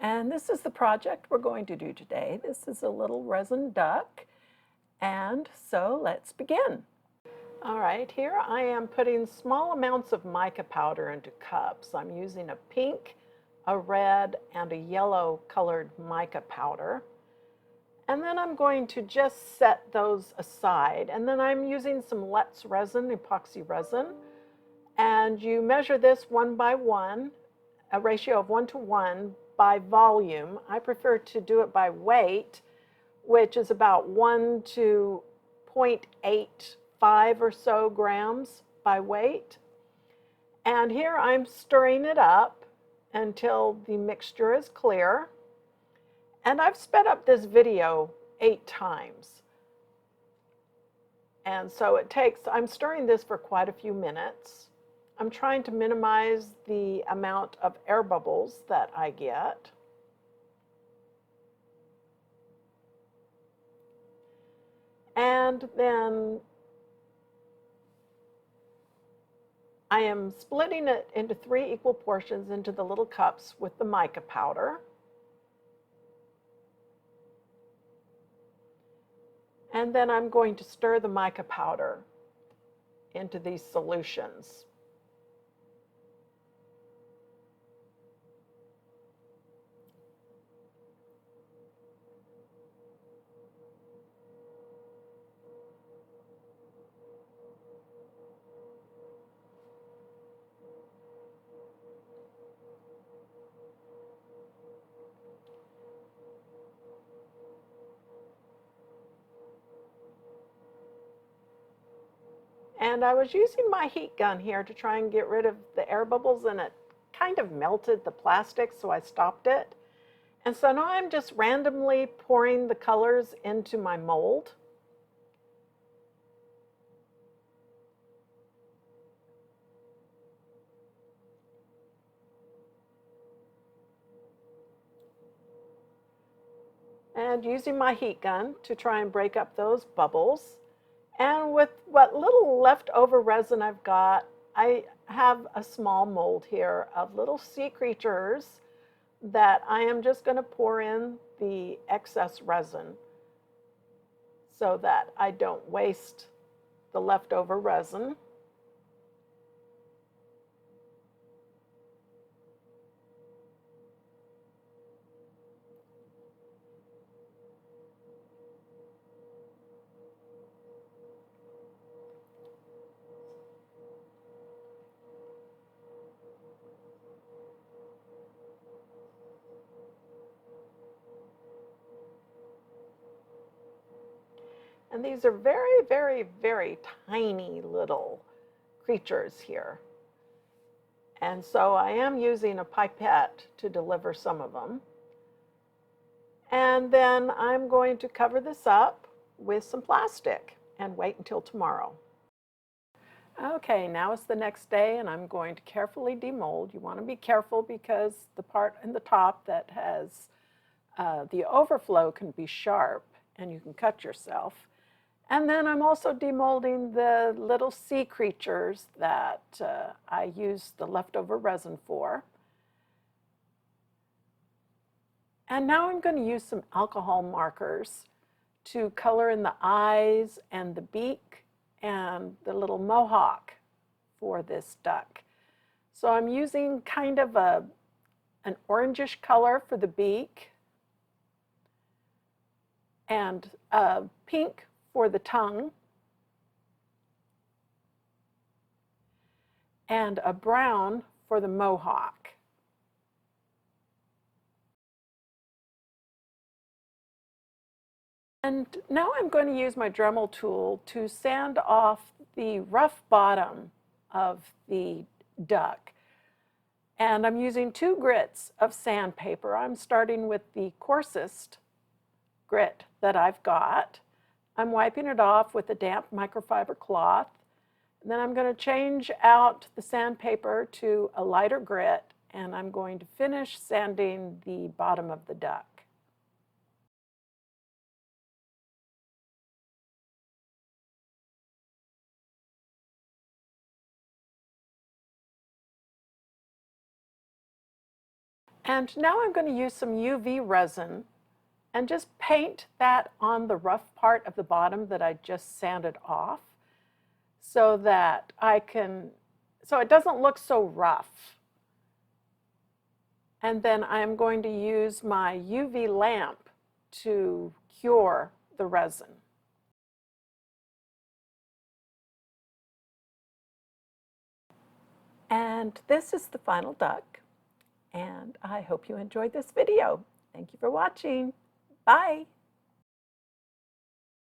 And this is the project we're going to do today. This is a little resin duck, and so let's begin. All right, here I am putting small amounts of mica powder into cups. I'm using a pink, a red, and a yellow colored mica powder. And then I'm going to just set those aside. And then I'm using some Let's resin, epoxy resin. And you measure this 1 by 1, a ratio of 1 to 1 by volume. I prefer to do it by weight, which is about 1 to 0.85 or so grams by weight. And here I'm stirring it up until the mixture is clear. And I've sped up this video 8 times. And so I'm stirring this for quite a few minutes. I'm trying to minimize the amount of air bubbles that I get. And then I am splitting it into 3 equal portions into the little cups with the mica powder. And then I'm going to stir the mica powder into these solutions. And I was using my heat gun here to try and get rid of the air bubbles, and it kind of melted the plastic, so I stopped it. And so now I'm just randomly pouring the colors into my mold. And using my heat gun to try and break up those bubbles. And with what little leftover resin I've got, I have a small mold here of little sea creatures that I am just going to pour in the excess resin so that I don't waste the leftover resin. And these are very, very, very tiny little creatures here. And so I am using a pipette to deliver some of them. And then I'm going to cover this up with some plastic and wait until tomorrow. Okay, now it's the next day and I'm going to carefully demold. You want to be careful because the part in the top that has the overflow can be sharp and you can cut yourself. And then I'm also demolding the little sea creatures that I used the leftover resin for. And now I'm going to use some alcohol markers to color in the eyes and the beak and the little mohawk for this duck. So I'm using kind of an orangish color for the beak and pink for the tongue and a brown for the mohawk. And now I'm going to use my Dremel tool to sand off the rough bottom of the duck. And I'm using 2 grits of sandpaper. I'm starting with the coarsest grit that I've got. I'm wiping it off with a damp microfiber cloth. And then I'm going to change out the sandpaper to a lighter grit, and I'm going to finish sanding the bottom of the duck. And now I'm going to use some UV resin and just paint that on the rough part of the bottom that I just sanded off so that so it doesn't look so rough. And then I'm going to use my UV lamp to cure the resin. And this is the final duck. And I hope you enjoyed this video. Thank you for watching. Bye.